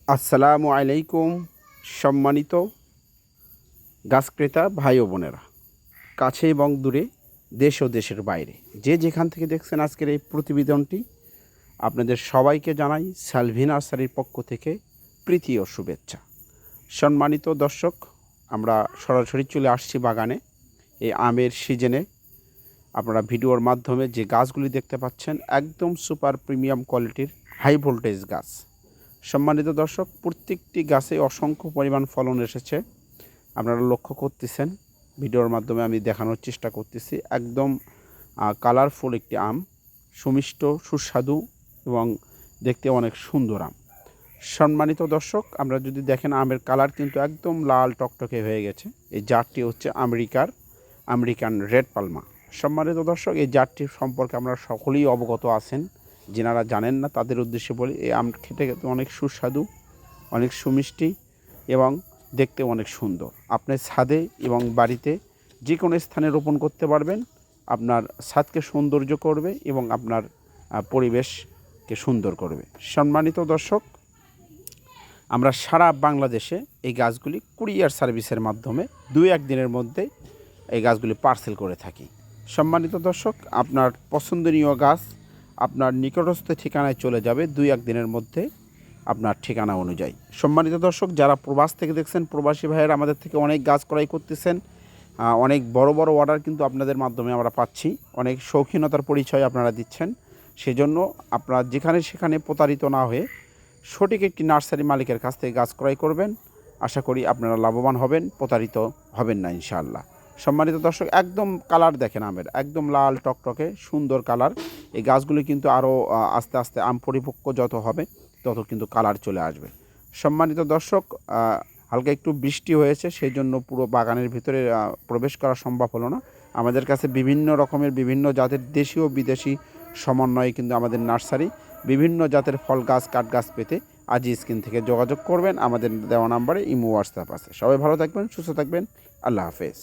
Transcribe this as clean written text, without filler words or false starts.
আসসালামু আলাইকুম। সম্মানিত গাছ ক্রেতা ভাই ও বোনেরা, কাছে এবং দূরে, দেশ ও দেশের বাইরে, যে যেখান থেকে দেখছেন আজকের এই প্রতিবেদনটি, আপনাদের সবাইকে জানাই সালভি নার্সারির পক্ষ থেকে প্রীতি ও শুভেচ্ছা। সম্মানিত দর্শক, আমরা সরাসরি চলে আসছি বাগানে। এই আমের সিজনে আপনারা ভিডিওর মাধ্যমে যে গাছগুলি দেখতে পাচ্ছেন একদম সুপার প্রিমিয়াম কোয়ালিটির হাই ভোল্টেজ গাছ। সম্মানিত দর্শক, প্রত্যেকটি গাছে অসংখ্য পরিমাণ ফলন এসেছে, আপনারা লক্ষ্য করতেছেন। ভিডিওর মাধ্যমে আমি দেখানোর চেষ্টা করতেছি। একদম কালারফুল একটি আম, সুমিষ্ট, সুস্বাদু এবং দেখতে অনেক সুন্দর আম। সম্মানিত দর্শক, আমরা যদি দেখেন আমের কালার কিন্তু একদম লাল টকটকে হয়ে গেছে। এই জাতটি হচ্ছে আমেরিকান রেড পালমা। সম্মানিত দর্শক, এই জাতটির সম্পর্কে আমরা সকলেই অবগত আছেন। যেনারা জানেন না তাদের উদ্দেশ্যে বলি, এই আম খেতে খেতে অনেক সুস্বাদু, অনেক সুমিষ্টি এবং দেখতে অনেক সুন্দর। আপনি ছাদে এবং বাড়িতে যে কোনো স্থানে রোপণ করতে পারবেন। আপনার ছাদকে সৌন্দর্য করবে এবং আপনার পরিবেশকে সুন্দর করবে। সম্মানিত দর্শক, আমরা সারা বাংলাদেশে এই গাছগুলি কুরিয়ার সার্ভিসের মাধ্যমে 2-1 দিনের মধ্যে এই গাছগুলি পার্সেল করে থাকি। সম্মানিত দর্শক, আপনার পছন্দনীয় গাছ আপনার নিকটস্থ ঠিকানায় চলে যাবে 2-1 দিনের মধ্যে আপনার ঠিকানা অনুযায়ী। সম্মানিত দর্শক, যারা প্রবাস থেকে দেখছেন, প্রবাসী ভাইয়েরা আমাদের থেকে অনেক গাছ ক্রয় করতেছেন। অনেক বড় বড় অর্ডার কিন্তু আপনাদের মাধ্যমে আমরা পাচ্ছি। অনেক শৌখিনতার পরিচয় আপনারা দিচ্ছেন। সেজন্য আপনারা যেখানে সেখানে প্রতারিত না হয়ে সঠিক একটি নার্সারি মালিকের কাছ থেকে গাছ ক্রয় করবেন। আশা করি আপনারা লাভবান হবেন, প্রতারিত হবেন না ইনশাআল্লাহ। সম্মানিত দর্শক, একদম কালার দেখেন আমের, একদম লাল টকটকে সুন্দর কালার। এই গাছগুলি কিন্তু আরও আস্তে আস্তে আম পরিপক্ক যত হবে তত কিন্তু কালার চলে আসবে। সম্মানিত দর্শক, হালকা একটু বৃষ্টি হয়েছে, সেই জন্য পুরো বাগানের ভিতরে প্রবেশ করা সম্ভব হলো না। আমাদের কাছে বিভিন্ন রকমের বিভিন্ন জাতের দেশি ও বিদেশি সমন্বয়ে কিন্তু আমাদের নার্সারি। বিভিন্ন জাতের ফল গাছ, কাঠ গাছ পেতে আজই স্ক্রিন থেকে যোগাযোগ করবেন। আমাদের দেওয়া নাম্বারে ইমো, হোয়াটসঅ্যাপ আছে। সবাই ভালো থাকবেন, সুস্থ থাকবেন। আল্লাহ হাফেজ।